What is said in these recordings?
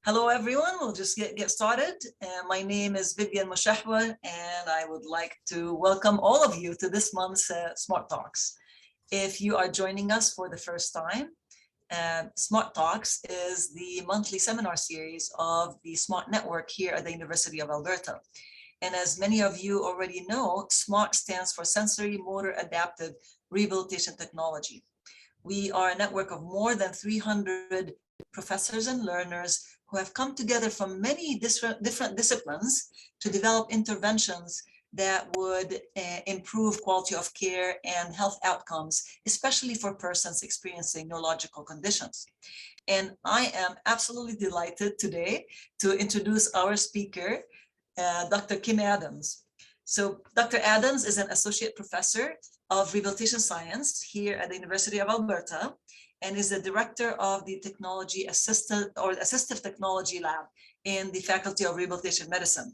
Hello, everyone. We'll just get started. My name is Vivian Moshahwa, and I would like to welcome all of you to this month's Smart Talks. If you are joining us for the first time, Smart Talks is the monthly seminar series of the SMART network here at the University of Alberta. And as many of you already know, SMART stands for Sensory Motor Adaptive Rehabilitation Technology. We are a network of more than 300 professors and learners who have come together from many different disciplines to develop interventions that would improve quality of care and health outcomes, especially for persons experiencing neurological conditions. And I am absolutely delighted today to introduce our speaker, Dr. Kim Adams. So Dr. Adams is an associate professor of rehabilitation science here at the University of Alberta and is the director of the Assistive Technology Lab in the Faculty of Rehabilitation Medicine.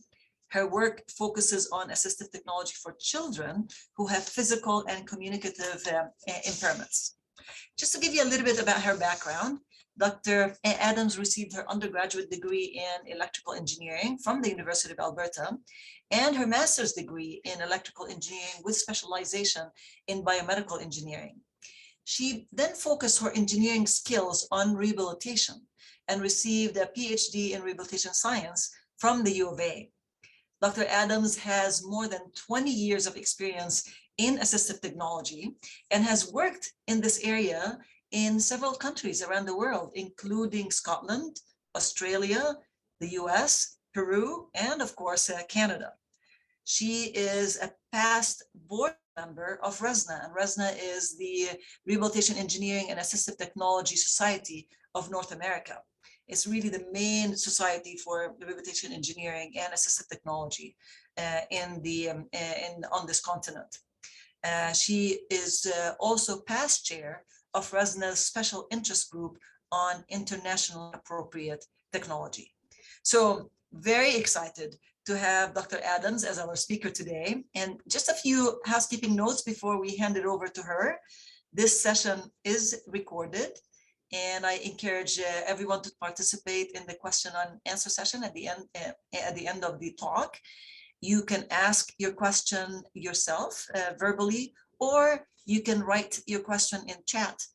Her work focuses on assistive technology for children who have physical and communicative impairments. Just to give you a little bit about her background, Dr. Adams received her undergraduate degree in electrical engineering from the University of Alberta and her master's degree in electrical engineering with specialization in biomedical engineering. She then focused her engineering skills on rehabilitation and received a PhD in rehabilitation science from the U of A. Dr. Adams has more than 20 years of experience in assistive technology and has worked in this area in several countries around the world, including Scotland, Australia, the US, Peru, and of course, Canada. She is a past board member of RESNA, and RESNA is the Rehabilitation Engineering and Assistive Technology Society of North America. It's really the main society for rehabilitation engineering and assistive technology on this continent. She is also past chair of RESNA's special interest group on international appropriate technology. So very excited to have Dr. Adams as our speaker today. And just a few housekeeping notes before we hand it over to her. This session is recorded, and I encourage everyone to participate in the question and answer session at the end of the talk. You can ask your question yourself verbally, or you can write your question in chat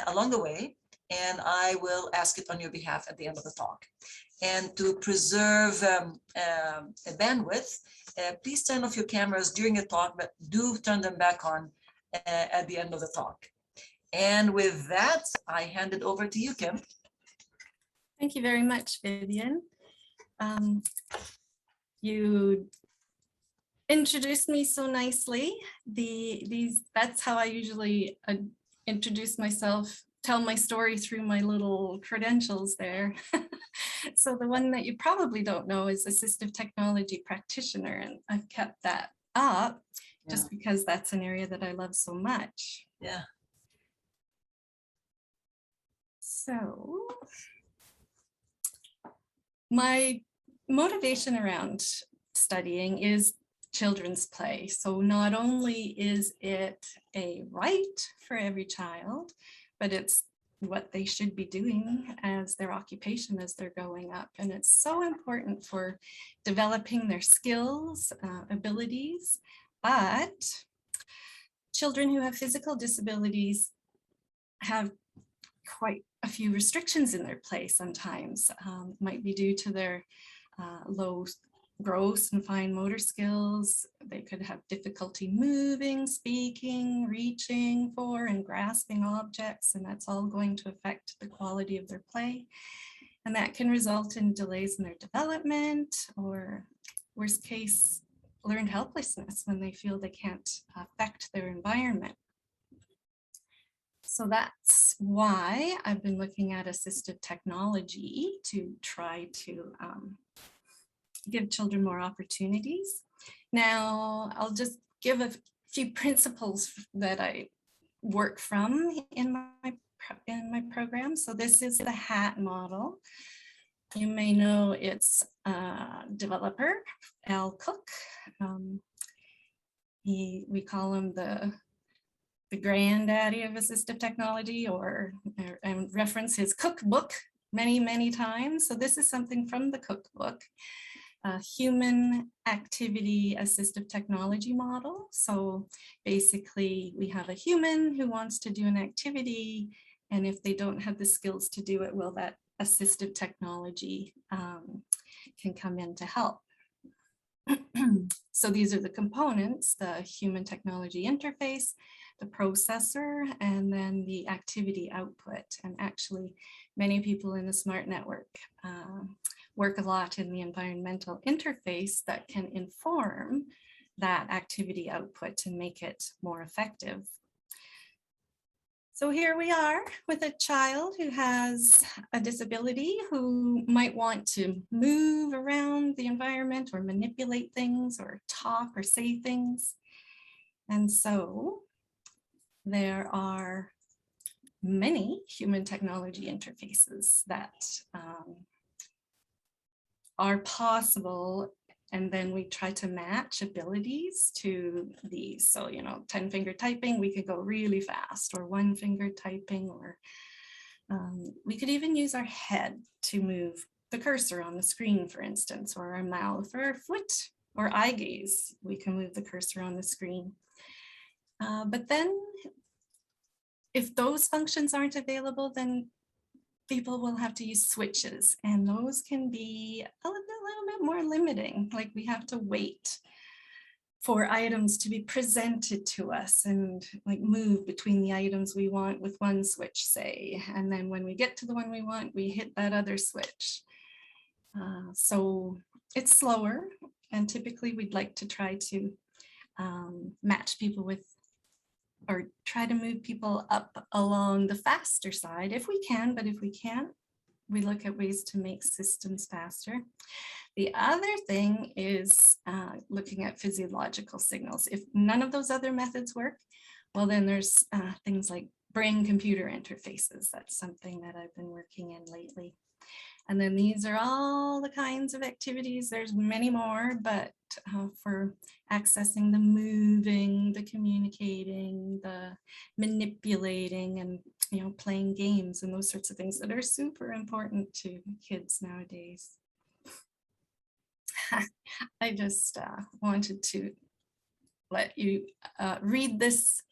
along the way, and I will ask it on your behalf at the end of the talk. And to preserve bandwidth, please turn off your cameras during the talk, but do turn them back on at the end of the talk. And with that, I hand it over to you, Kim. Thank you very much, Vivian. You introduced me so nicely. That's how I usually introduce myself, tell my story through my little credentials there. So the one that you probably don't know is assistive technology practitioner, and I've kept that up just because that's an area that I love so much. Yeah. So my motivation around studying is children's play. So not only is it a right for every child, but it's what they should be doing as their occupation as they're growing up. And it's so important for developing their skills, abilities, but children who have physical disabilities have quite a few restrictions in their play sometimes. Might be due to their low gross and fine motor skills. They could have difficulty moving, speaking, reaching for and grasping objects, and that's all going to affect the quality of their play. And that can result in delays in their development, or worst case, learned helplessness when they feel they can't affect their environment. So that's why I've been looking at assistive technology to try to give children more opportunities. Now, I'll just give a few principles that I work from in my program. So this is the HAT model. You may know its developer, Al Cook. We call him the granddaddy of assistive technology, or reference his cookbook many, many times. So this is something from the cookbook, a human activity assistive technology model. So basically we have a human who wants to do an activity, and if they don't have the skills to do it, well, that assistive technology can come in to help. So these are the components: the human technology interface, the processor, and then the activity output. And actually, many people in the smart network work a lot in the environmental interface that can inform that activity output and make it more effective. So here we are with a child who has a disability, who might want to move around the environment or manipulate things or talk or say things. And so there are many human technology interfaces that are possible. And then we try to match abilities to these. So, 10 finger typing, we could go really fast, or 1 finger typing, or we could even use our head to move the cursor on the screen, for instance, or our mouth or our foot or eye gaze. We can move the cursor on the screen. But then if those functions aren't available, then people will have to use switches, and those can be a little bit more limiting. Like, we have to wait for items to be presented to us and like move between the items we want with one switch, say, and then when we get to the one we want, we hit that other switch. So it's slower, and typically we'd like to try to match people with, or try to move people up along the faster side if we can, but if we can't, we look at ways to make systems faster. The other thing is looking at physiological signals. If none of those other methods work, well, then there's things like brain-computer interfaces. That's something that I've been working in lately. And then these are all the kinds of activities. There's many more, but for accessing the moving, the communicating, the manipulating, and playing games and those sorts of things that are super important to kids nowadays. I just wanted to let you read this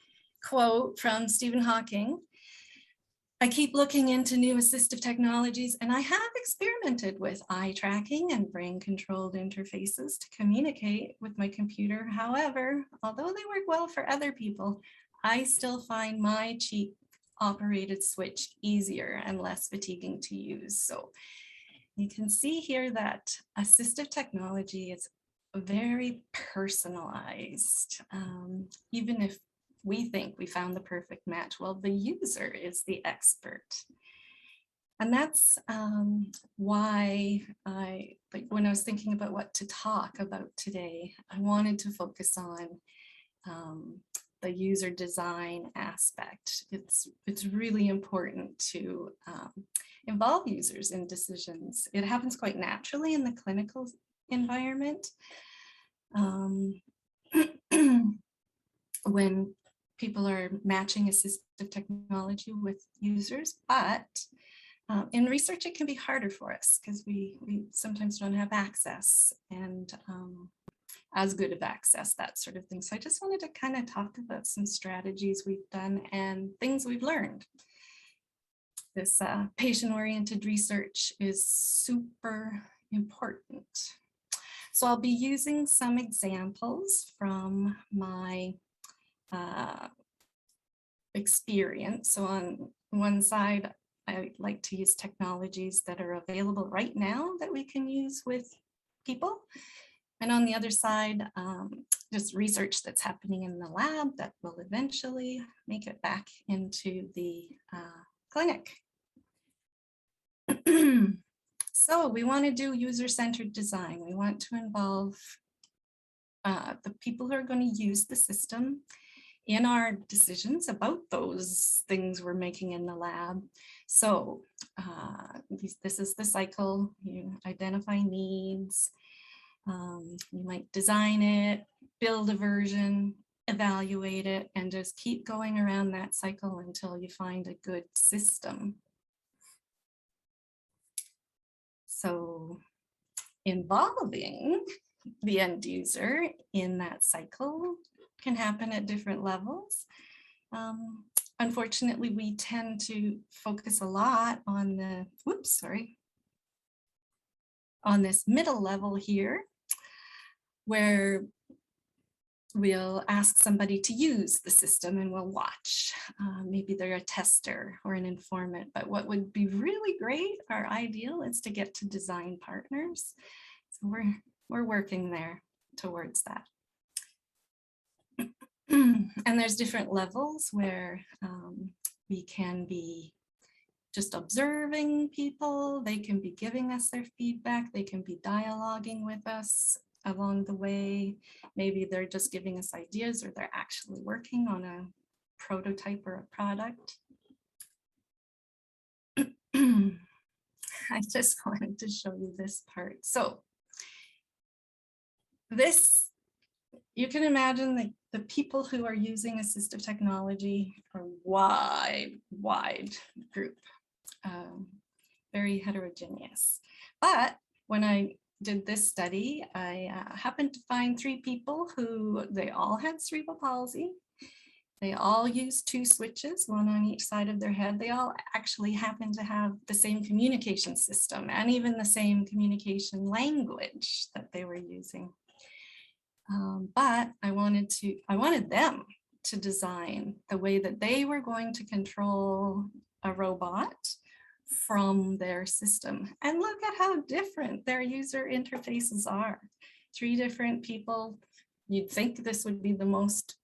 quote from Stephen Hawking. I keep looking into new assistive technologies, and I have experimented with eye tracking and brain-controlled interfaces to communicate with my computer. However, although they work well for other people, I still find my cheap operated switch easier and less fatiguing to use. So you can see here that assistive technology is very personalized. Even if we think we found the perfect match, well, the user is the expert. And that's why when I was thinking about what to talk about today, I wanted to focus on the user design aspect. It's really important to involve users in decisions. It happens quite naturally in the clinical environment. When people are matching assistive technology with users, but in research, it can be harder for us because we sometimes don't have access, and as good of access, that sort of thing. So I just wanted to kind of talk about some strategies we've done and things we've learned. This patient-oriented research is super important. So I'll be using some examples from my experience. So on one side, I like to use technologies that are available right now that we can use with people. And on the other side, just research that's happening in the lab that will eventually make it back into the clinic. So we want to do user-centered design. We want to involve the people who are going to use the system in our decisions about those things we're making in the lab. So this is the cycle. You identify needs. You might design it, build a version, evaluate it, and just keep going around that cycle until you find a good system. involving the end user in that cycle can happen at different levels. Unfortunately, we tend to focus a lot on the, on this middle level here, where we'll ask somebody to use the system and we'll watch. Maybe they're a tester or an informant, but what would be really great or ideal is to get to design partners. So we're working there towards that. And there's different levels where we can be just observing people, they can be giving us their feedback, they can be dialoguing with us along the way. Maybe they're just giving us ideas, or they're actually working on a prototype or a product. I just wanted to show you this part. So this, you can imagine the people who are using assistive technology are wide group, very heterogeneous. But when I did this study, I happened to find 3 people who, they all had cerebral palsy. They all used 2 switches, one on each side of their head. They all actually happened to have the same communication system and even the same communication language that they were using. But I wanted them to design the way that they were going to control a robot from their system. And look at how different their user interfaces are. 3 different people. You'd think this would be the most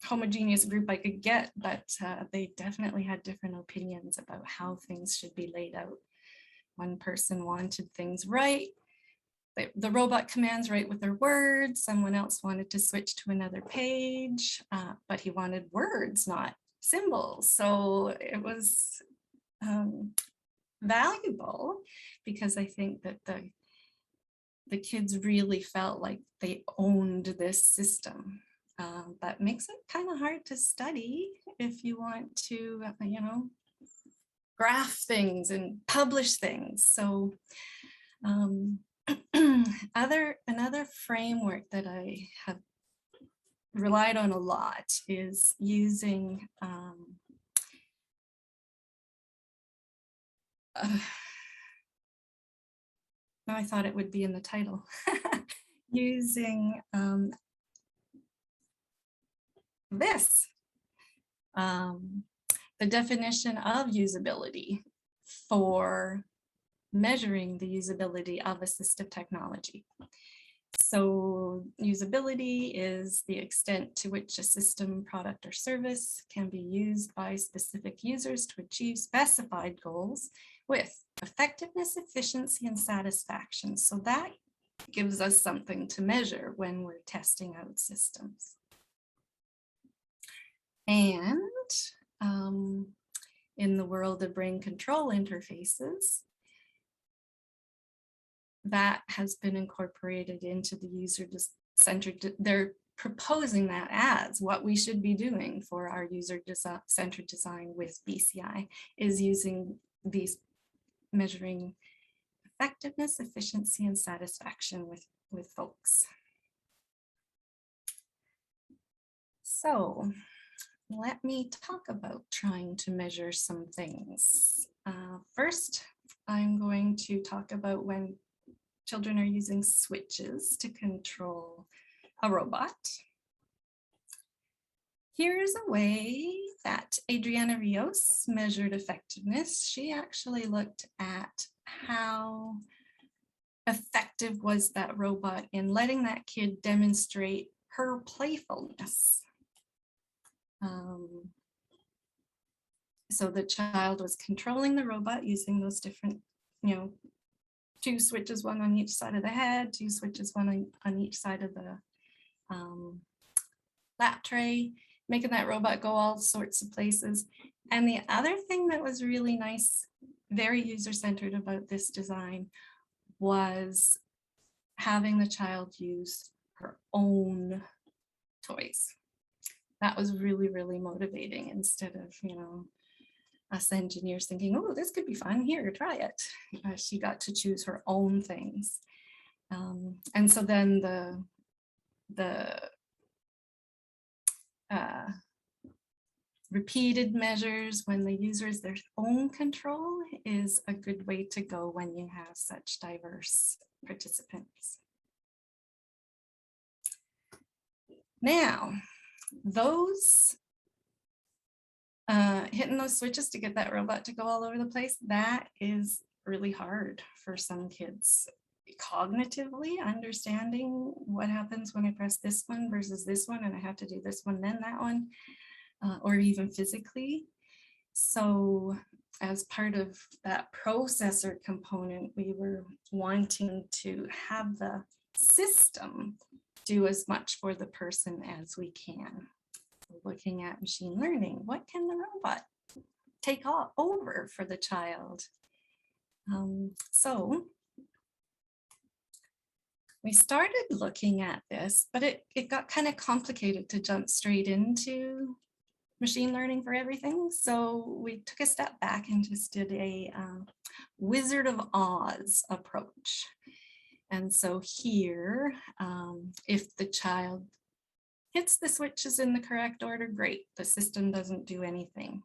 homogeneous group I could get, but they definitely had different opinions about how things should be laid out. One person wanted things right, the robot commands right with their words. Someone else wanted to switch to another page, but he wanted words, not symbols. So it was valuable, because I think that the kids really felt like they owned this system. That makes it kind of hard to study if you want to, graph things and publish things. So another framework that I have relied on a lot is using I thought it would be in the title, using this, the definition of usability for measuring the usability of assistive technology. So usability is the extent to which a system, product, or service can be used by specific users to achieve specified goals with effectiveness, efficiency, and satisfaction. So that gives us something to measure when we're testing out systems. And in the world of brain control interfaces, that has been incorporated into the user-centered, they're proposing that as what we should be doing for our user-centered design with BCI, is using these, measuring effectiveness, efficiency, and satisfaction with folks. So let me talk about trying to measure some things. First, I'm going to talk about when children are using switches to control a robot. Here's a way that Adriana Rios measured effectiveness. She actually looked at how effective was that robot in letting that kid demonstrate her playfulness. So the child was controlling the robot using those different, 2 switches, one on each side of the head, 2 switches, one on each side of the lap tray, making that robot go all sorts of places. And the other thing that was really nice, very user-centered about this design, was having the child use her own toys. That was really, really motivating, instead of, us engineers thinking, oh, this could be fun, here, try it. She got to choose her own things. And so then the repeated measures when the user is their own control is a good way to go when you have such diverse participants. Now, those hitting those switches to get that robot to go all over the place, that is really hard for some kids. Cognitively understanding what happens when I press this one versus this one, and I have to do this one, then that one, or even physically. So as part of that processor component, we were wanting to have the system do as much for the person as we can. Looking at machine learning, what can the robot take over for the child? So we started looking at this, but it got kind of complicated to jump straight into machine learning for everything. So we took a step back and just did a Wizard of Oz approach. And so here, if the child hits the switches in the correct order, great, the system doesn't do anything.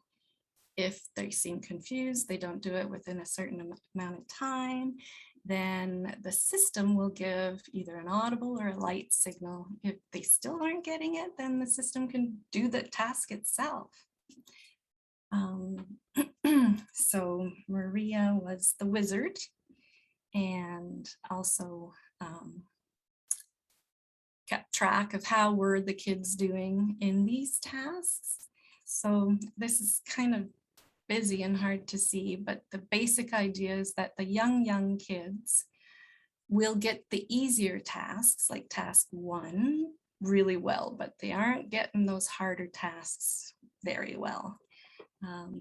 If they seem confused, they don't do it within a certain amount of time, then the system will give either an audible or a light signal. If they still aren't getting it, then the system can do the task itself. So Maria was the wizard and also kept track of how were the kids doing in these tasks. So this is kind of busy and hard to see, but the basic idea is that the young kids will get the easier tasks like task 1 really well, but they aren't getting those harder tasks very well.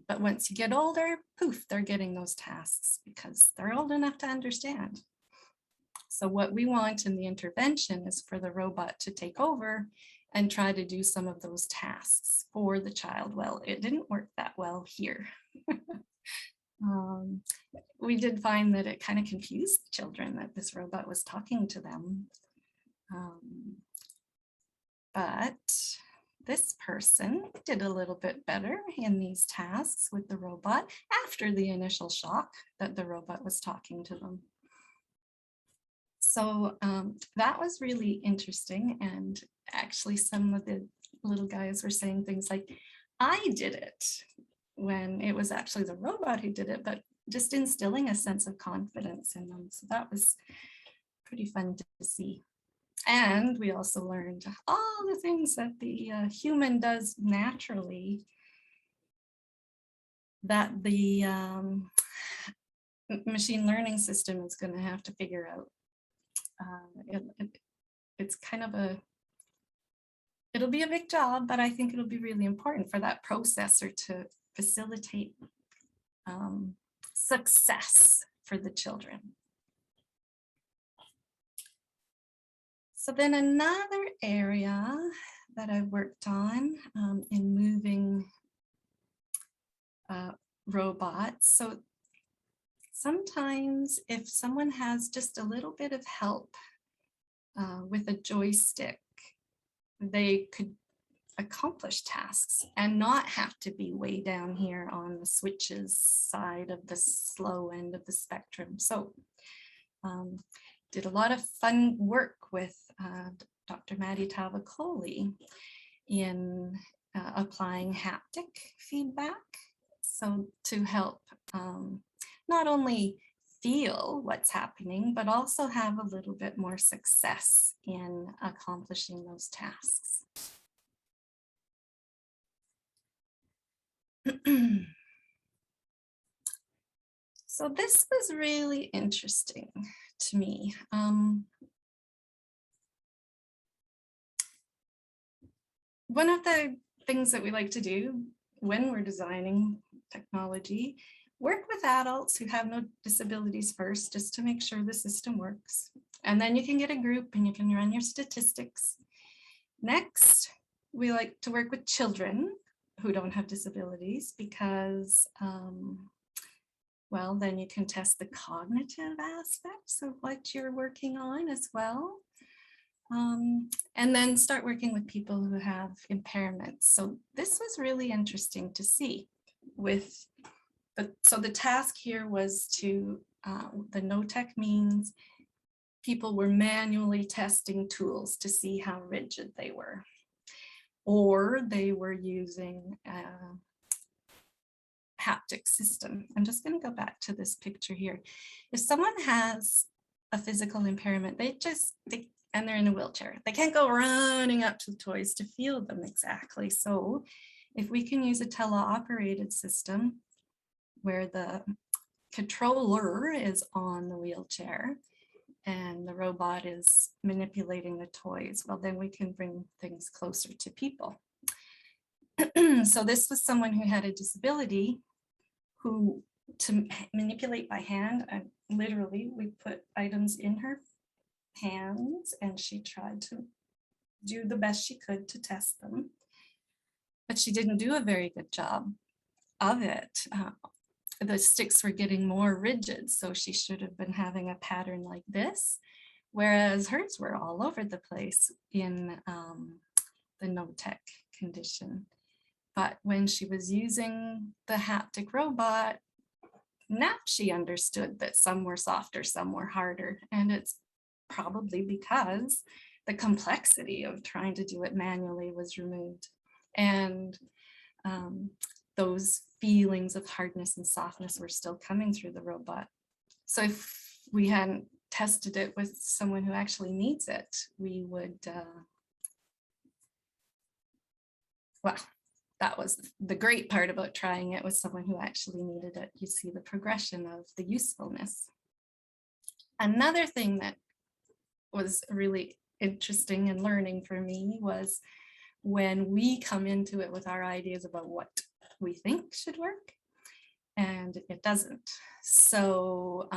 But once you get older, poof, they're getting those tasks because they're old enough to understand. So what we want in the intervention is for the robot to take over and try to do some of those tasks for the child. Well, it didn't work that well here. We did find that it kind of confused the children that this robot was talking to them. But this person did a little bit better in these tasks with the robot after the initial shock that the robot was talking to them. So that was really interesting. And actually some of the little guys were saying things like, I did it, when it was actually the robot who did it, but just instilling a sense of confidence in them. So that was pretty fun to see. And we also learned all the things that the human does naturally that the machine learning system is going to have to figure out. It's kind of it'll be a big job, but I think it'll be really important for that processor to facilitate success for the children. So then another area that I worked on in moving robots. So sometimes if someone has just a little bit of help with a joystick, they could accomplish tasks and not have to be way down here on the switches side of the slow end of the spectrum. So did a lot of fun work with Dr. Maddie Tavakoli in applying haptic feedback. So to help not only feel what's happening, but also have a little bit more success in accomplishing those tasks. So this was really interesting to me. One of the things that we like to do when we're designing technology, work with adults who have no disabilities first, just to make sure the system works. And then you can get a group and you can run your statistics. Next, we like to work with children who don't have disabilities because well, then you can test the cognitive aspects of what you're working on as well. And then start working with people who have impairments. So this was really interesting to see with, so the task here was to, the no-tech means people were manually testing tools to see how rigid they were, or they were using a haptic system. I'm just going to go back to this picture here. If someone has a physical impairment, and they're in a wheelchair, they can't go running up to the toys to feel them exactly. So if we can use a teleoperated system where the controller is on the wheelchair and the robot is manipulating the toys, well, then we can bring things closer to people. So this was someone who had a disability who, to manipulate by hand, and literally we put items in her hands and she tried to do the best she could to test them, but she didn't do a very good job of it. The sticks were getting more rigid, so she should have been having a pattern like this, whereas hers were all over the place in the no-tech condition. But when she was using the haptic robot, now she understood that some were softer, some were harder, and it's probably because the complexity of trying to do it manually was removed. And those feelings of hardness and softness were still coming through the robot. So if we hadn't tested it with someone who actually needs it, we would, well, that was the great part about trying it with someone who actually needed it. You see the progression of the usefulness. Another thing that was really interesting and learning for me was when we come into it with our ideas about what we think should work and it doesn't. So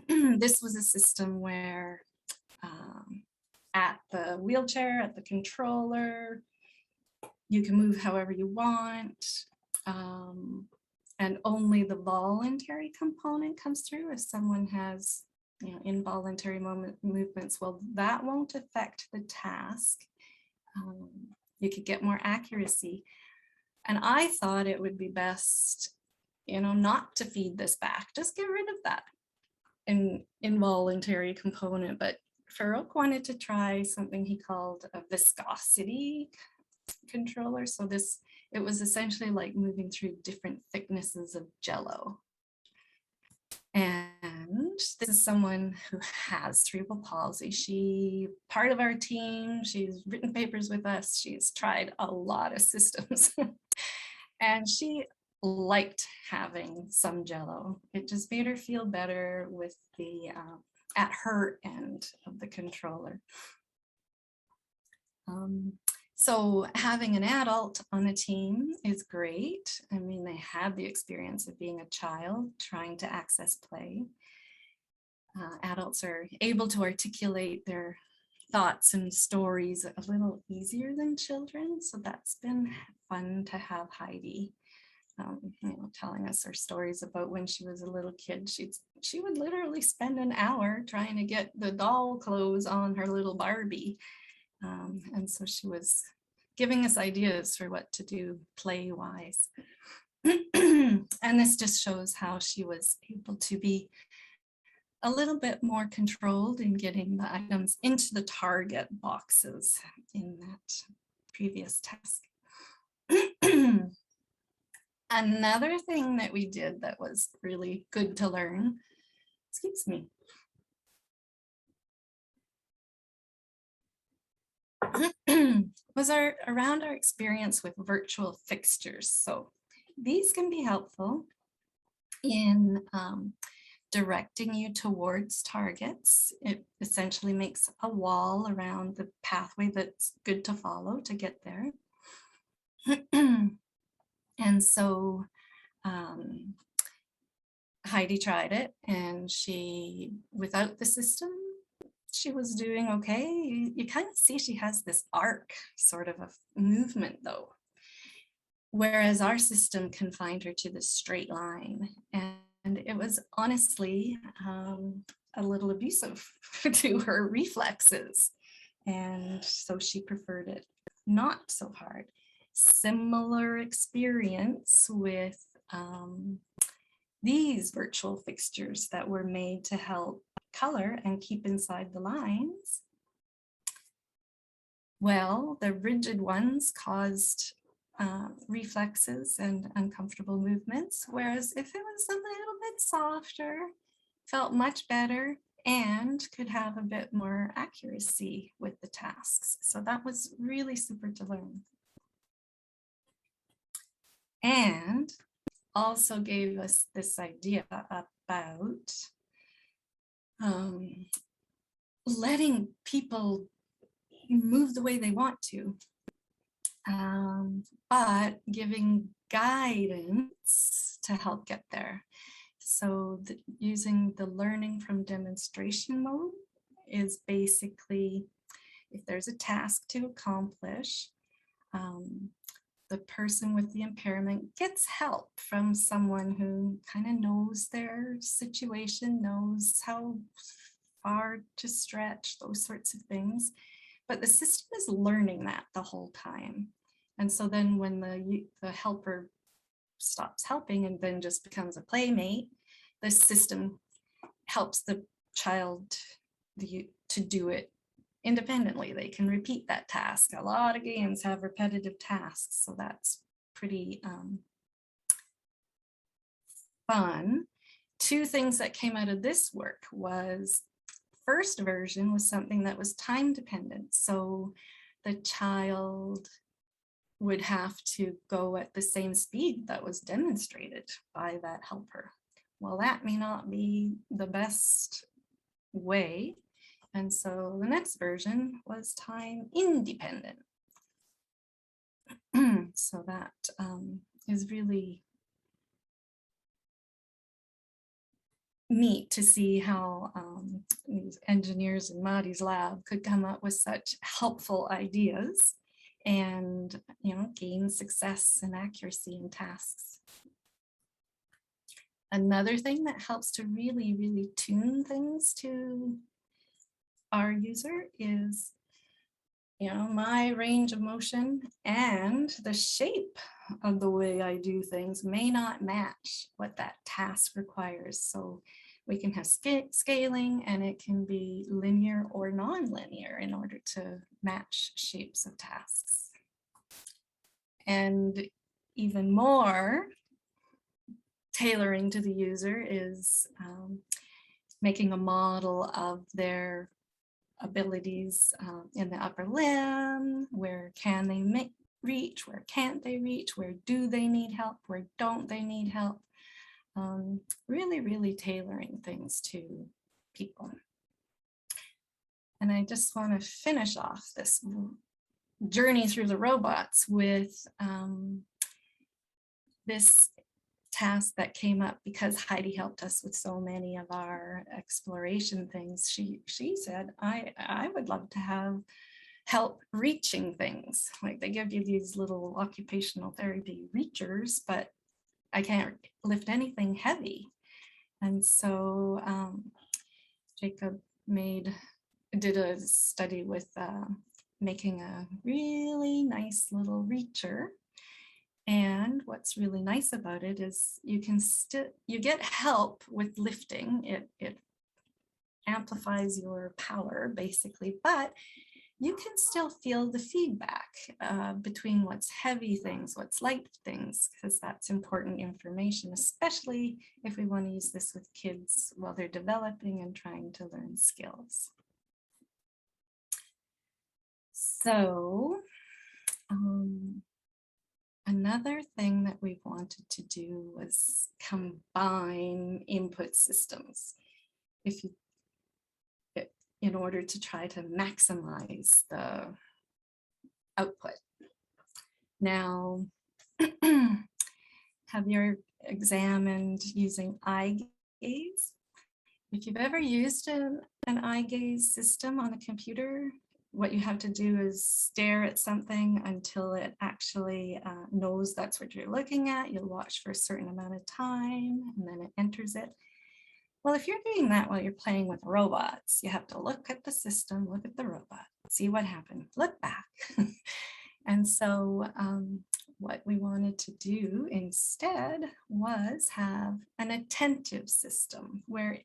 this was a system where at the wheelchair, at the controller, you can move however you want, and only the voluntary component comes through. If someone has, you know, involuntary movements, well, that won't affect the task. You could get more accuracy. And I thought it would be best, you know, not to feed this back, just get rid of that involuntary component. But Farouk wanted to try something he called a viscosity controller. So it was essentially like moving through different thicknesses of Jello. And this is someone who has cerebral palsy. She, part of our team, she's written papers with us. She's tried a lot of systems and she liked having some Jello. It just made her feel better with the, at her end of the controller. So having an adult on the team is great. I mean, they have the experience of being a child trying to access play. Adults are able to articulate their thoughts and stories a little easier than children. So that's been fun to have Heidi, you know, telling us her stories about when she was a little kid. She would literally spend an hour trying to get the doll clothes on her little Barbie. And so she was giving us ideas for what to do play-wise. And this just shows how she was able to be a little bit more controlled in getting the items into the target boxes in that previous task. Another thing that we did that was really good to learn, excuse me, was around our experience with virtual fixtures. So these can be helpful in directing you towards targets. It essentially makes a wall around the pathway that's good to follow to get there. And so Heidi tried it, and she, without the system, she was doing okay. You kind of see she has this arc sort of a movement though. whereas our system confined her to the straight line. And it was honestly a little abusive to her reflexes. And so she preferred it not so hard. Similar experience with these virtual fixtures that were made to help color and keep inside the lines. Well, the rigid ones caused reflexes and uncomfortable movements, whereas if it was something a little bit softer, felt much better and could have a bit more accuracy with the tasks. So that was really super to learn. And also gave us this idea about letting people move the way they want to, but giving guidance to help get there. So using the learning from demonstration mode is basically, if there's a task to accomplish, the person with the impairment gets help from someone who kind of knows their situation, knows how far to stretch, those sorts of things. But the system is learning that the whole time. And so then when the helper stops helping and then just becomes a playmate, the system helps the child to do it independently. They can repeat that task. A lot of games have repetitive tasks, so that's pretty fun. Two things that came out of this work was, first version was something that was time dependent. So the child would have to go at the same speed that was demonstrated by that helper. Well, that may not be the best way. And so the next version was time independent. So that is really neat to see how these engineers in Madi's lab could come up with such helpful ideas and, gain success and accuracy in tasks. Another thing that helps to really, really tune things to our user is, my range of motion and the shape of the way I do things may not match what that task requires. So we can have scaling, and it can be linear or non-linear in order to match shapes of tasks. And even more tailoring to the user is making a model of their abilities in the upper limb. Where can they reach? Where can't they reach? Where do they need help? Where don't they need help? Really, really tailoring things to people. And I just want to finish off this journey through the robots with this task that came up because Heidi helped us with so many of our exploration things. She said, I would love to have help reaching things. Like, they give you these little occupational therapy reachers, but I can't lift anything heavy. And so Jacob did a study with making a really nice little reacher. And what's really nice about it is you get help with lifting. It amplifies your power basically, but you can still feel the feedback between what's heavy things, what's light things, because that's important information, especially if we want to use this with kids while they're developing and trying to learn skills. So, another thing that we wanted to do was combine input systems in order to try to maximize the output. Now, have you examined using eye gaze? If you've ever used an eye gaze system on a computer, what you have to do is stare at something until it actually knows that's what you're looking at. You'll watch for a certain amount of time and then it enters it. Well, if you're doing that while you're playing with robots, you have to look at the system, look at the robot, see what happened, look back. And so what we wanted to do instead was have an attentive system where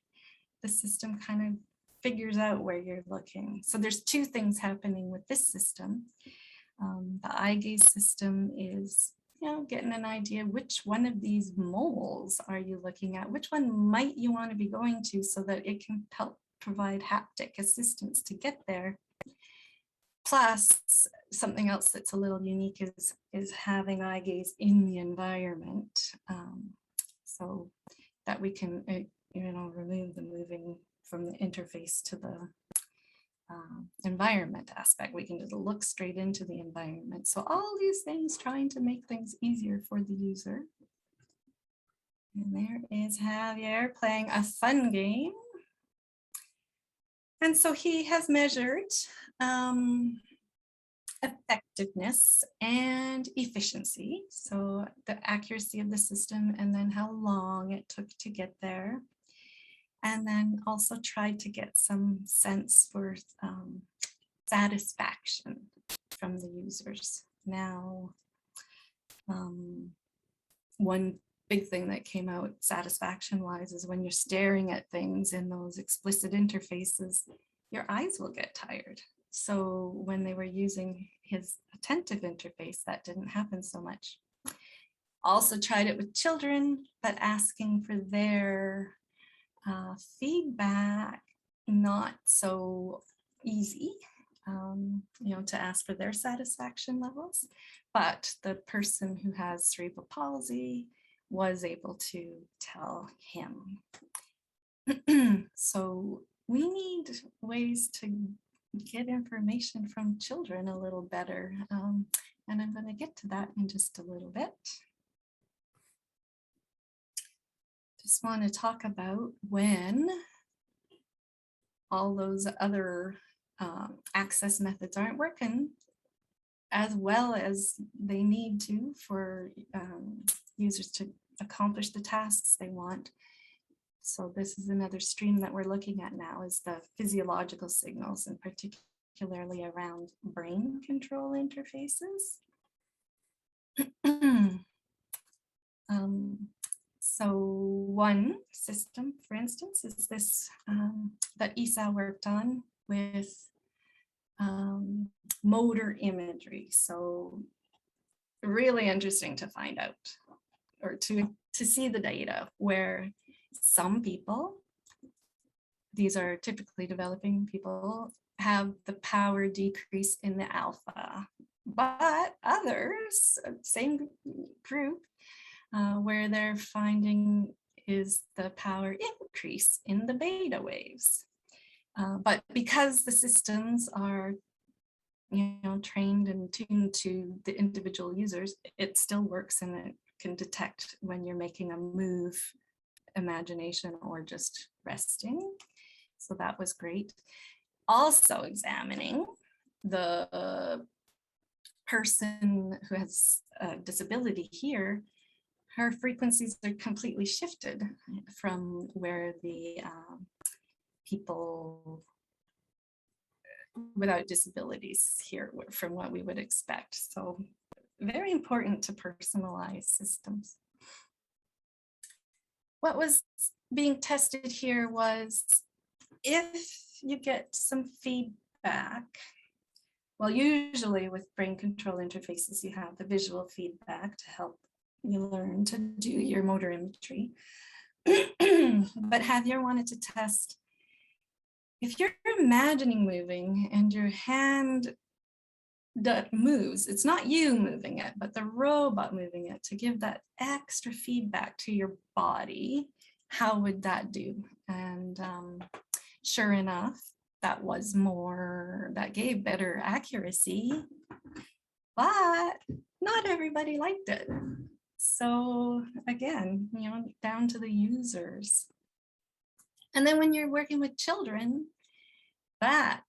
the system kind of figures out where you're looking. So there's two things happening with this system. The eye gaze system is, getting an idea which one of these moles are you looking at, which one might you want to be going to so that it can help provide haptic assistance to get there. Plus, something else that's a little unique is having eye gaze in the environment, so that we can, remove the moving from the interface to the environment aspect. We can just look straight into the environment. So all these things trying to make things easier for the user. And there is Javier playing a fun game. And so he has measured effectiveness and efficiency. So the accuracy of the system and then how long it took to get there. And then also tried to get some sense for satisfaction from the users. Now, one big thing that came out satisfaction-wise is when you're staring at things in those explicit interfaces, your eyes will get tired. So when they were using his attentive interface, that didn't happen so much. Also tried it with children, but asking for their feedback, not so easy, to ask for their satisfaction levels, but the person who has cerebral palsy was able to tell him. So we need ways to get information from children a little better, and I'm going to get to that in just a little bit. Just want to talk about when all those other access methods aren't working as well as they need to for users to accomplish the tasks they want. So this is another stream that we're looking at now, is the physiological signals, and particularly around brain control interfaces. So one system, for instance, is this that Isa worked on with motor imagery. So really interesting to find out, or to see the data where some people, these are typically developing people, have the power decrease in the alpha, but others, same group, where they're finding is the power increase in the beta waves. But because the systems are trained and tuned to the individual users, it still works, and it can detect when you're making a move, imagination, or just resting. So that was great. Also examining the person who has a disability here, her frequencies are completely shifted from where the people without disabilities here, from what we would expect. So very important to personalize systems. What was being tested here was if you get some feedback. Well, usually with brain control interfaces, you have the visual feedback to help you learn to do your motor imagery. But Javier wanted to test, if you're imagining moving and your hand that moves, it's not you moving it, but the robot moving it, to give that extra feedback to your body, how would that do? And sure enough, that gave better accuracy, but not everybody liked it. So again, down to the users. And then when you're working with children, that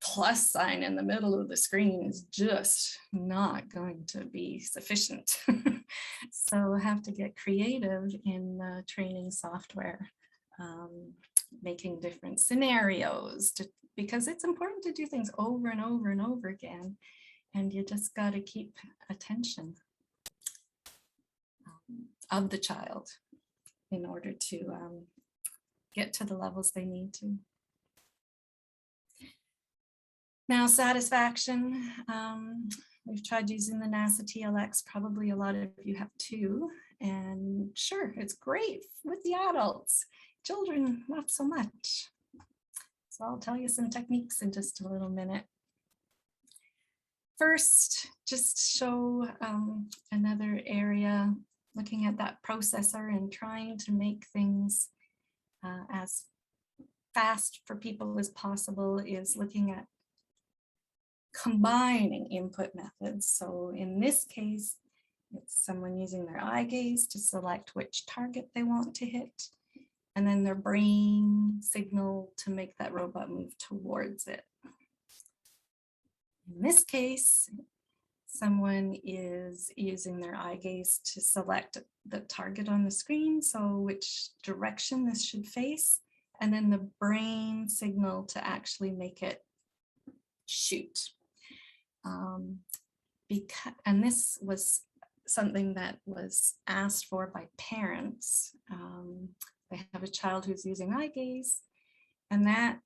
plus sign in the middle of the screen is just not going to be sufficient. So I have to get creative in the training software, making different scenarios because it's important to do things over and over and over again. And you just got to keep attention of the child in order to get to the levels they need to. Now, satisfaction. We've tried using the NASA TLX. Probably a lot of you have too. And sure, it's great with the adults. Children, not so much. So I'll tell you some techniques in just a little minute. First, just show another area, looking at that processor and trying to make things as fast for people as possible is looking at combining input methods. So in this case, it's someone using their eye gaze to select which target they want to hit, and then their brain signal to make that robot move towards it. In this case, someone is using their eye gaze to select the target on the screen, so which direction this should face, and then the brain signal to actually make it shoot. And this was something that was asked for by parents. They have a child who's using eye gaze, and that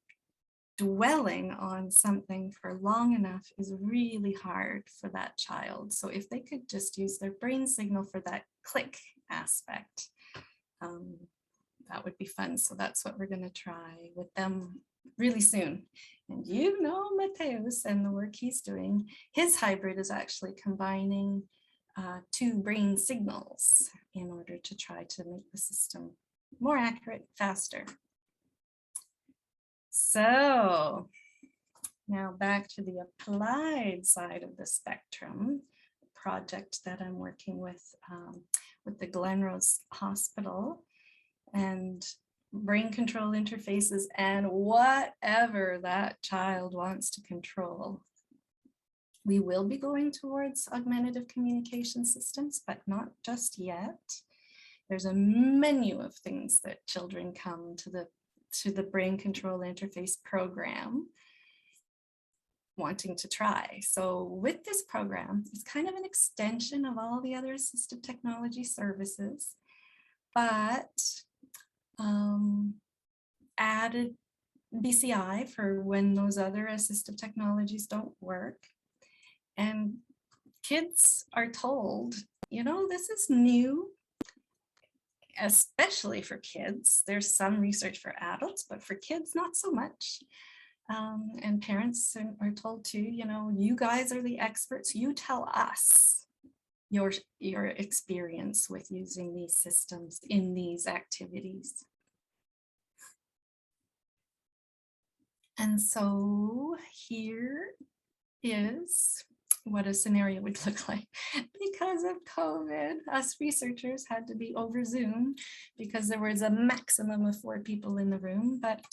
dwelling on something for long enough is really hard for that child. So if they could just use their brain signal for that click aspect, that would be fun. So that's what we're going to try with them really soon. And you know Mateus and the work he's doing. His hybrid is actually combining two brain signals in order to try to make the system more accurate, faster. So now back to the applied side of the spectrum project that I'm working with the Glenrose Hospital and brain control interfaces and whatever that child wants to control. We will be going towards augmentative communication systems, but not just yet. There's a menu of things that children come to the brain control interface program wanting to try. So with this program, it's kind of an extension of all the other assistive technology services, but added BCI for when those other assistive technologies don't work. And kids are told, you know, this is new, especially for kids. There's some research for adults, but for kids, not so much. And parents are told to, you know, you guys are the experts. You tell us your experience with using these systems in these activities. And so here is what a scenario would look like. Because of COVID, us researchers had to be over Zoom because there was a maximum of 4 people in the room. But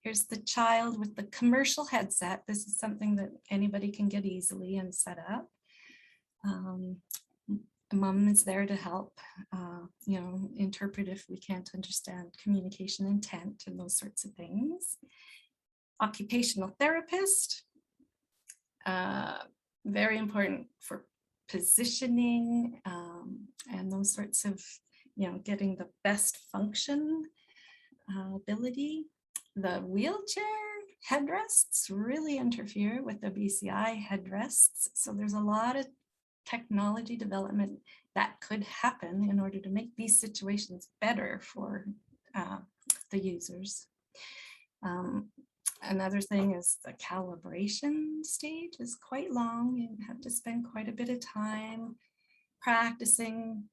here's the child with the commercial headset. This is something that anybody can get easily and set up. Mom is there to help, you know, interpret if we can't understand communication intent and those sorts of things. Occupational therapist, very important for positioning and those sorts of, you know, getting the best function ability. The wheelchair headrests really interfere with the BCI headrests. So there's a lot of technology development that could happen in order to make these situations better for the users. Another thing is the calibration stage is quite long. You have to spend quite a bit of time practicing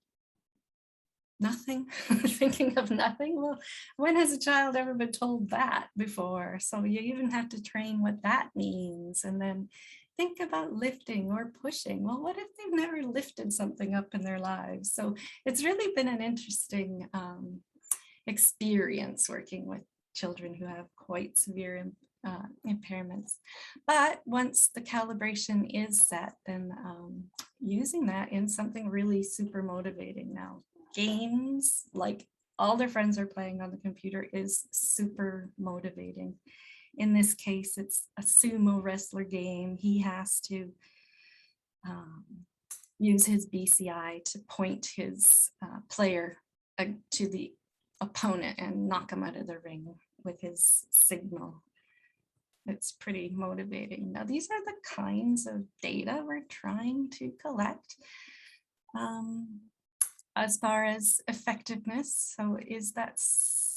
nothing, thinking of nothing. Well, when has a child ever been told that before? So you even have to train what that means, and then think about lifting or pushing. Well, what if they've never lifted something up in their lives? So it's really been an interesting experience working with children who have quite severe impairments. But once the calibration is set, then using that in something really super motivating now. Games, like all their friends are playing on the computer, is super motivating. In this case, it's a sumo wrestler game. He has to use his BCI to point his player to the opponent and knock him out of the ring with his signal. It's pretty motivating. Now, these are the kinds of data we're trying to collect. As far as effectiveness, so is that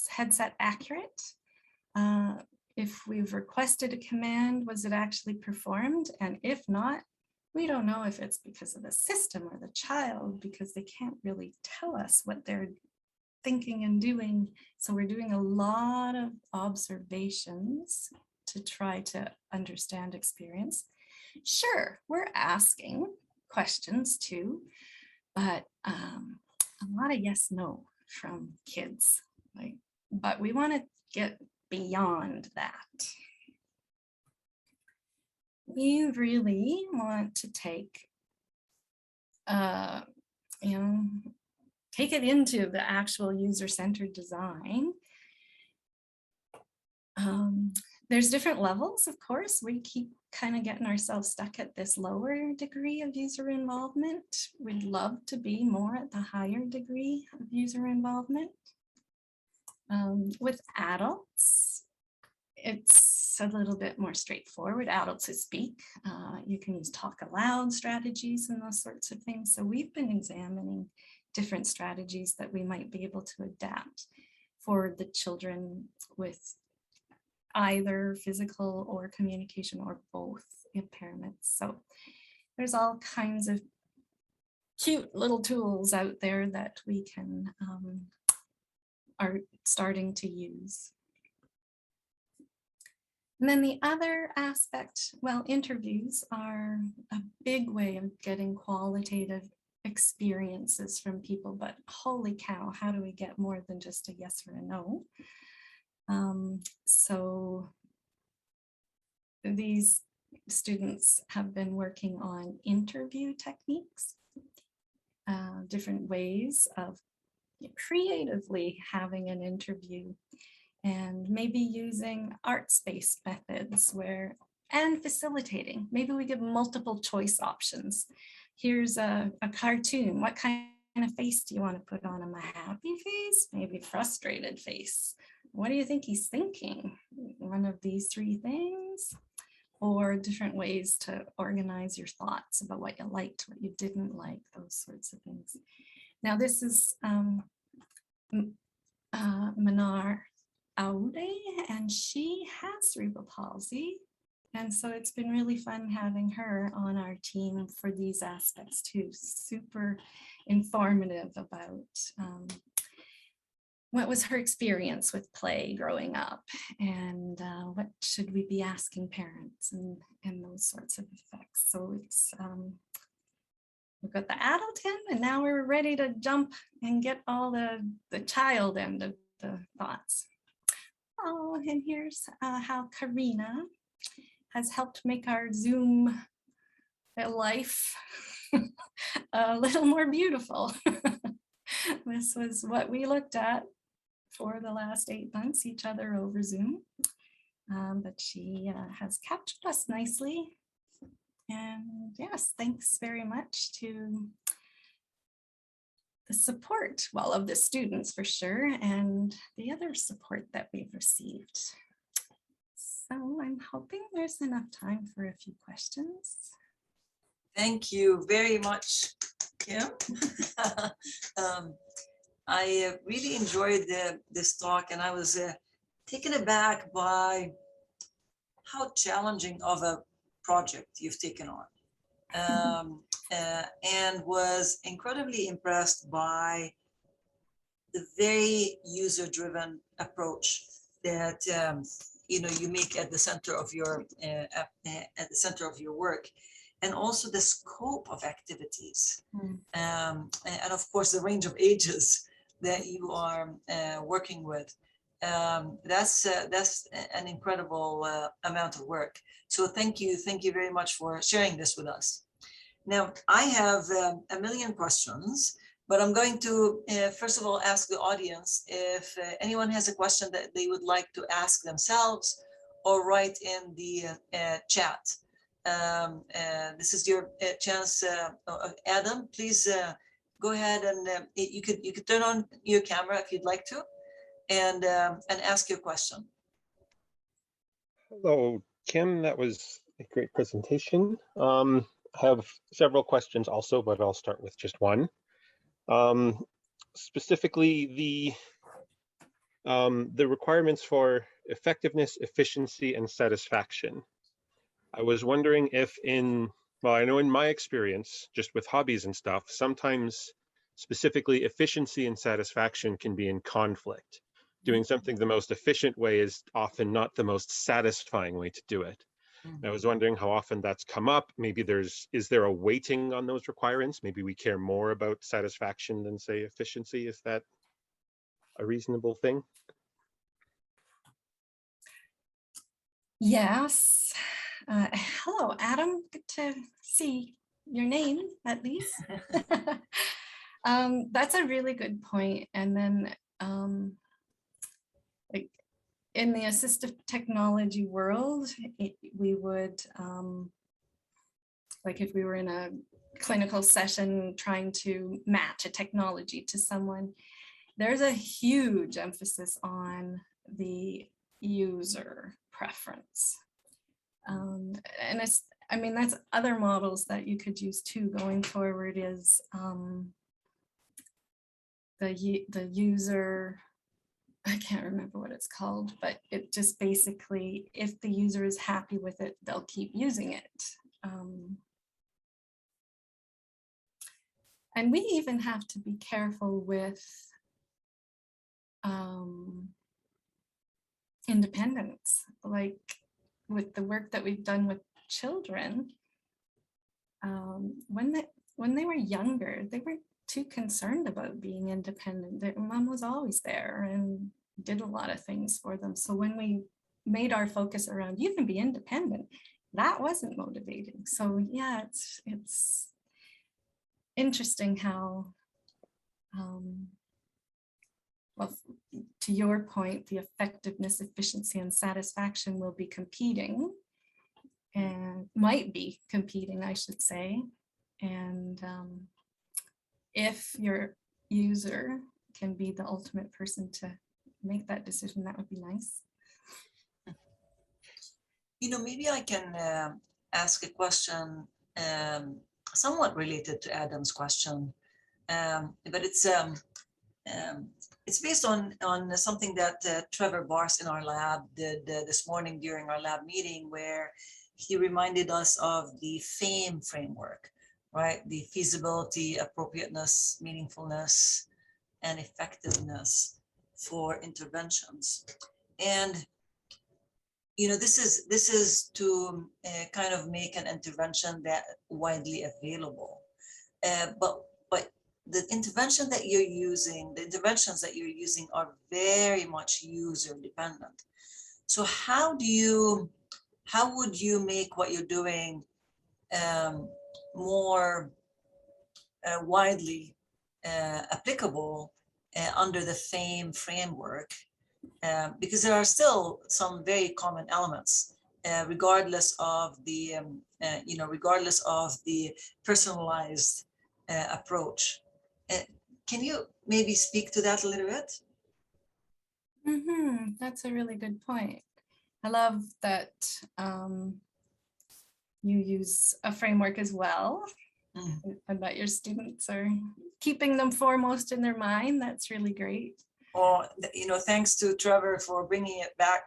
headset accurate? If we've requested a command, was it actually performed? And if not, we don't know if it's because of the system or the child, because they can't really tell us what they're thinking and doing. So we're doing a lot of observations to try to understand experience. Sure, we're asking questions too, but a lot of yes, no from kids. But we want to get beyond that. We really want to take, take it into the actual user-centered design. There's different levels, of course. We keep kind of getting ourselves stuck at this lower degree of user involvement. We'd love to be more at the higher degree of user involvement. With adults, it's a little bit more straightforward. Adults who speak, you can use talk aloud strategies and those sorts of things. So we've been examining different strategies that we might be able to adapt for the children with either physical or communication or both impairments. So there's all kinds of cute little tools out there that we can are starting to use. And then the other aspect, well, interviews are a big way of getting qualitative experiences from people, but holy cow, how do we get more than just a yes or a no? So these students have been working on interview techniques, different ways of creatively having an interview, and maybe using arts-based methods and facilitating. Maybe we give multiple choice options. Here's a cartoon. What kind of face do you want to put on him? A happy face? Maybe a frustrated face? What do you think he's thinking? One of these three things? Or different ways to organize your thoughts about what you liked, what you didn't like, those sorts of things. Now this is Manar Aude, and she has cerebral palsy. And so it's been really fun having her on our team for these aspects too. Super informative about what was her experience with play growing up, and what should we be asking parents, and those sorts of effects. So it's we've got the adult end, and now we're ready to jump and get all the child end of the thoughts. Oh, and here's how Karina has helped make our Zoom life a little more beautiful. This was what we looked at for the last 8 months, each other over Zoom. But she has captured us nicely. And yes, thanks very much to the support, well, of the students for sure, and the other support that we've received. So I'm hoping there's enough time for a few questions. Thank you very much, Kim. I really enjoyed this talk, and I was taken aback by how challenging of a project you've taken on, and was incredibly impressed by the very user-driven approach that you make at the center of your work, and also the scope of activities, and of course the range of ages that you are working with. That's an incredible amount of work. So thank you very much for sharing this with us. Now, I have a million questions, but I'm going to first of all ask the audience if anyone has a question that they would like to ask themselves or write in the chat. This is your chance. Adam, please go ahead and you could turn on your camera if you'd like to, and ask your question. Hello, Kim. That was a great presentation. I have several questions also, but I'll start with just one. Specifically, the requirements for effectiveness, efficiency, and satisfaction. I was wondering if well, I know in my experience, just with hobbies and stuff, sometimes specifically efficiency and satisfaction can be in conflict. Doing something the most efficient way is often not the most satisfying way to do it. And I was wondering how often that's come up. Maybe is there a weighting on those requirements? Maybe we care more about satisfaction than, say, efficiency. Is that a reasonable thing? Yes. Hello, Adam. Good to see your name, at least. That's a really good point. And then like in the assistive technology world, we would, like if we were in a clinical session trying to match a technology to someone, there's a huge emphasis on the user preference. And I mean, that's other models that you could use too going forward is the user, I can't remember what it's called, but it just basically, if the user is happy with it, they'll keep using it. And we even have to be careful with independence, like with the work that we've done with children. When they were younger, they weren't too concerned about being independent. Their mom was always there and did a lot of things for them. So when we made our focus around you can be independent, that wasn't motivating. So yeah, it's interesting how well, to your point, the effectiveness, efficiency, and satisfaction will be competing, and might be competing, I should say. And if your user can be the ultimate person to make that decision, that would be nice. You know, maybe I can ask a question somewhat related to Adam's question, but it's based on something that Trevor Bars in our lab did this morning during our lab meeting, where he reminded us of the FAME framework, right? The feasibility, appropriateness, meaningfulness, and effectiveness for interventions. And you know, this is to kind of make an intervention that widely available, but the interventions that you're using are very much user dependent. So how would you make what you're doing more widely applicable under the FAME framework? Because there are still some very common elements, regardless of the personalized approach. Can you maybe speak to that a little bit? That's a really good point. I love that you use a framework as well, and that your students are keeping them foremost in their mind. That's really great. Well, you know, thanks to Trevor for bringing it back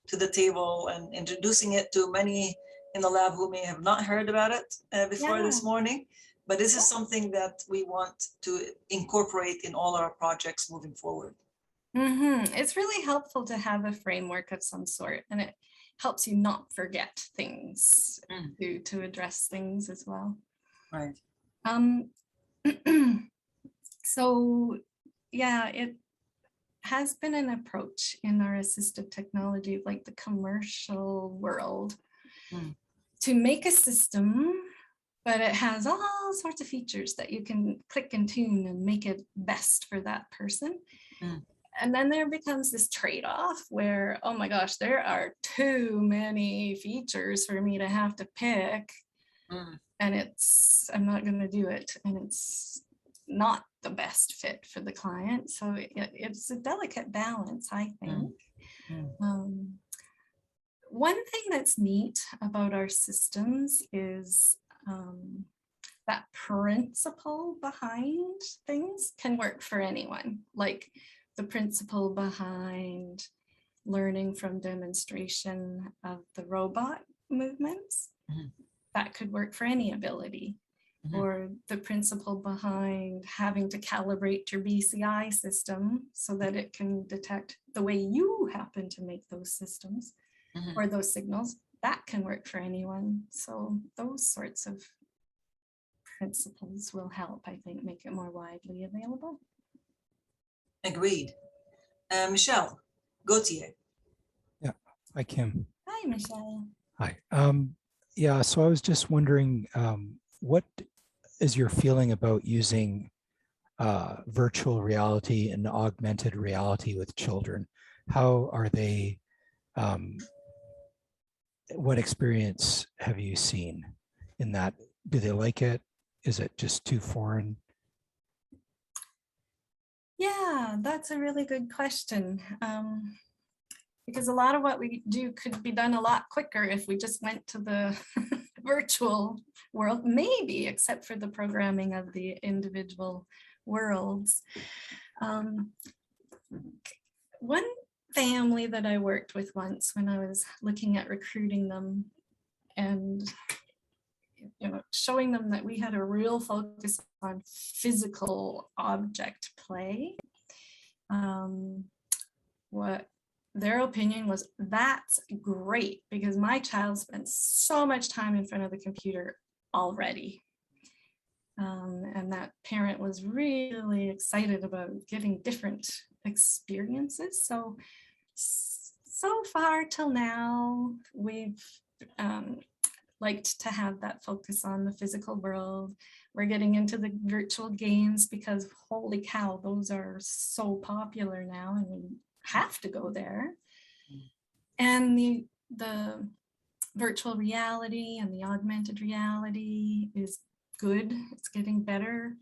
to the table and introducing it to many in the lab who may have not heard about it before this morning. But this is something that we want to incorporate in all our projects moving forward. It's really helpful to have a framework of some sort, and it helps you not forget things to address things as well. Right. So yeah, has been an approach in our assistive technology, like the commercial world, to make a system, but it has all sorts of features that you can click and tune and make it best for that person. And then there becomes this trade-off where, oh my gosh, there are too many features for me to have to pick. And I'm not going to do it. And it's not the best fit for the client. So it's a delicate balance, I think. One thing that's neat about our systems is that principle behind things can work for anyone. Like the principle behind learning from demonstration of the robot movements, that could work for any ability. Or the principle behind having to calibrate your BCI system so that it can detect the way you happen to make those systems or those signals, that can work for anyone. So those sorts of principles will help, I think, make it more widely available. Agreed. Michelle Gauthier. Yeah. Hi, Kim. Hi, Michelle. Hi. Yeah, so I was just wondering, what is your feeling about using virtual reality and augmented reality with children? How are they, what experience have you seen in that? Do they like it? Is it just too foreign? Yeah, that's a really good question. Because a lot of what we do could be done a lot quicker if we just went to the virtual world, maybe, except for the programming of the individual worlds. One family that I worked with once when I was looking at recruiting them and showing them that we had a real focus on physical object play, what their opinion was, that's great because my child spent so much time in front of the computer already. And that parent was really excited about getting different experiences. So far till now, we've liked to have that focus on the physical world. We're getting into the virtual games because holy cow, those are so popular now and we have to go there. And the virtual reality and the augmented reality is good. It's getting better.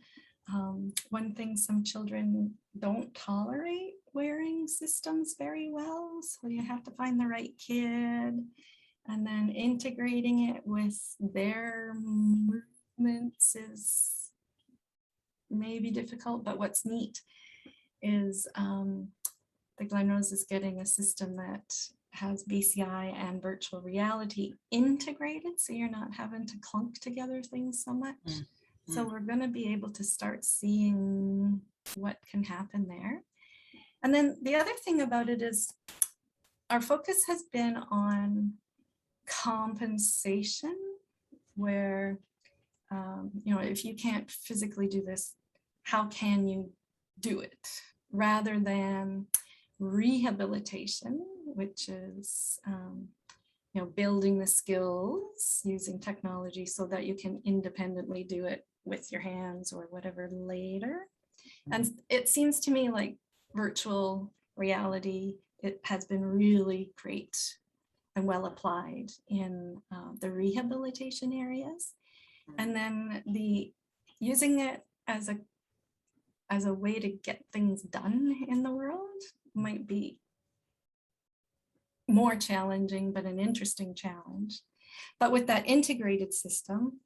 One thing, some children don't tolerate wearing systems very well. So you have to find the right kid. And then integrating it with their movements is maybe difficult, but what's neat is the Glen Rose is getting a system that has BCI and virtual reality integrated, so you're not having to clunk together things so much. So we're going to be able to start seeing what can happen there. And then the other thing about it is our focus has been on compensation, where if you can't physically do this, how can you do it, rather than rehabilitation, which is building the skills using technology so that you can independently do it with your hands or whatever later. And it seems to me like virtual reality, it has been really great and well applied in the rehabilitation areas. And then using it as a way to get things done in the world might be more challenging, but an interesting challenge. But with that integrated system,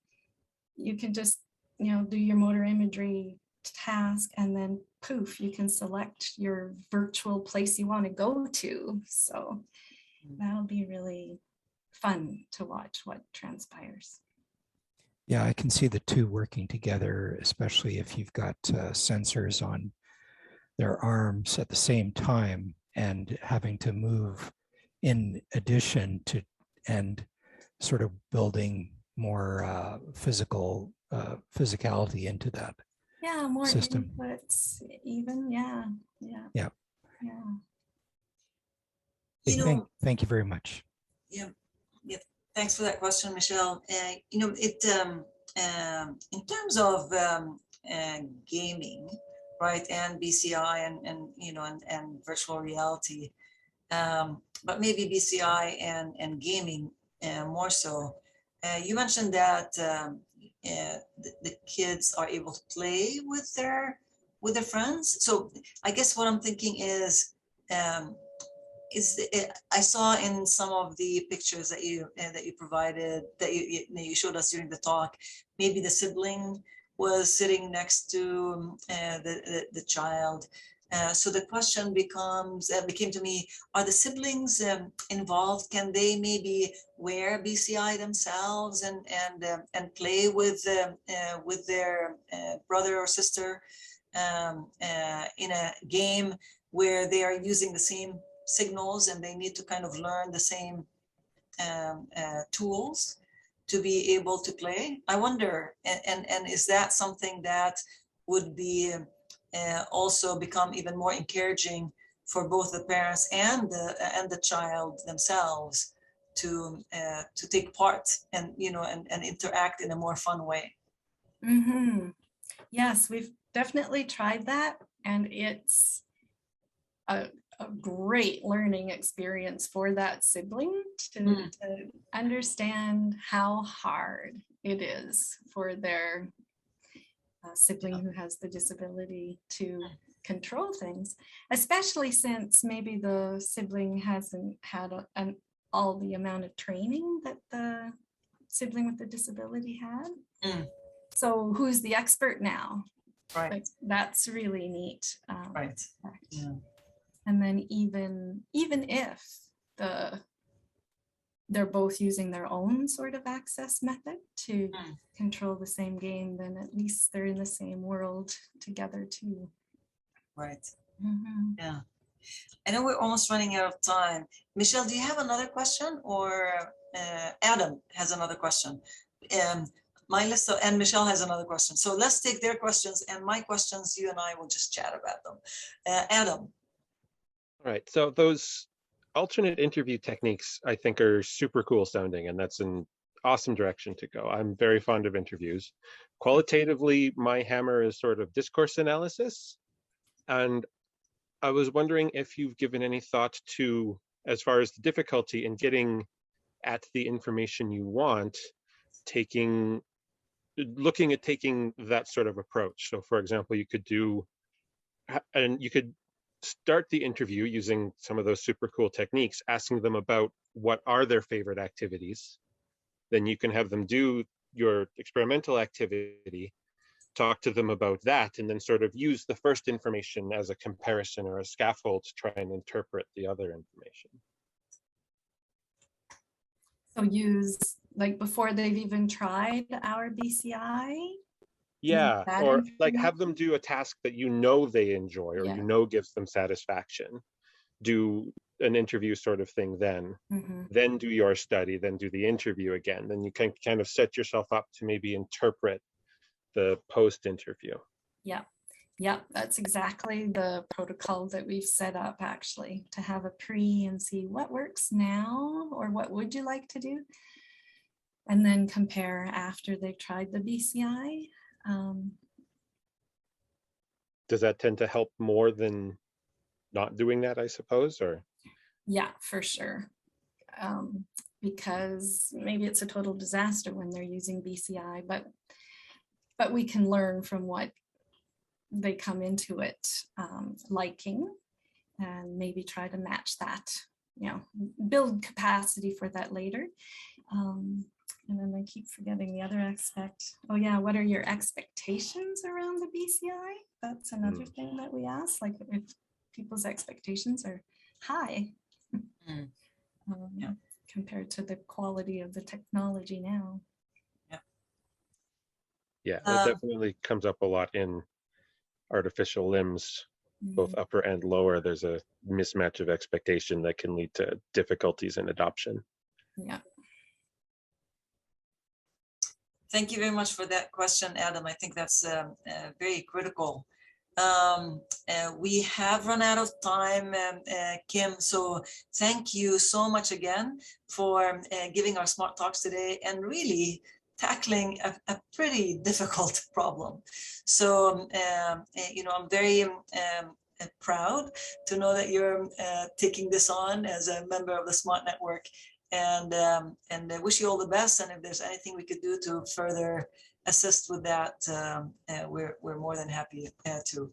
you can just do your motor imagery task, and then poof, you can select your virtual place you want to go to. So that'll be really fun to watch what transpires. Yeah, I can see the two working together, especially if you've got sensors on their arms at the same time and having to move in addition to, and sort of building more physicality into that. Yeah, more system. inputs even, yeah. Yeah. You know, Thank you very much. yeah, yeah. Thanks for that question, Michelle. You know, in terms of gaming, right, and BCI and you know and virtual reality, but maybe BCI and gaming more so. You mentioned that the kids are able to play with their friends. So I guess what I'm thinking is I saw in some of the pictures that you provided, that you showed us during the talk, maybe the sibling was sitting next to the child. So the question became to me, are the siblings involved? Can they maybe wear BCI themselves and play with their brother or sister in a game where they are using the same signals and they need to kind of learn the same tools to be able to play? I wonder, and is that something that would be also become even more encouraging for both the parents and the child themselves to take part and and interact in a more fun way? Mm-hmm. Yes, we've definitely tried that, and it's a great learning experience for that sibling to understand how hard it is for their sibling who has the disability to control things, especially since maybe the sibling hasn't had all the amount of training that the sibling with the disability had. So who's the expert now? Right. Like, that's really neat. Right. Yeah. And then even if they're both using their own sort of access method to control the same game, then at least they're in the same world together too. Right. Mm-hmm. Yeah. I know we're almost running out of time. Michelle, do you have another question, or Adam has another question? My list and Michelle has another question. So let's take their questions and my questions. You and I will just chat about them. Adam. All right. So those alternate interview techniques, I think, are super cool sounding, and that's an awesome direction to go. I'm very fond of interviews. Qualitatively, my hammer is sort of discourse analysis. And I was wondering if you've given any thought to, as far as the difficulty in getting at the information you want, looking at taking that sort of approach. So for example, you could start the interview using some of those super cool techniques, asking them about what are their favorite activities. Then you can have them do your experimental activity, talk to them about that, and then sort of use the first information as a comparison or a scaffold to try and interpret the other information. So use, like, before they've even tried our BCI? Yeah, that or like information? have them do a task that you know they enjoy, or Yeah. you know gives them satisfaction. Do an interview sort of thing then. Then do your study, then do the interview again. Then you can kind of set yourself up to maybe interpret the post-interview. Yeah, that's exactly the protocol that we've set up, actually, to have a pre and see what works now, or what would you like to do, and then compare after they've tried the BCI. Does that tend to help more than not doing that, I suppose, or? Yeah, for sure. Because maybe it's a total disaster when they're using BCI, but we can learn from what they come into it liking, and maybe try to match that, build capacity for that later. And then I keep forgetting the other aspect. Oh yeah, what are your expectations around the BCI? That's another thing that we ask, like if people's expectations are high compared to the quality of the technology now. Yeah, that definitely comes up a lot in artificial limbs, both upper and lower. There's a mismatch of expectation that can lead to difficulties in adoption. Yeah. Thank you very much for that question, Adam. I think that's very critical. We have run out of time, Kim, so thank you so much again for giving our Smart Talks today and really tackling a pretty difficult problem. So, I'm very proud to know that you're taking this on as a member of the Smart Network, and I wish you all the best. And if there's anything we could do to further assist with that, we're more than happy to.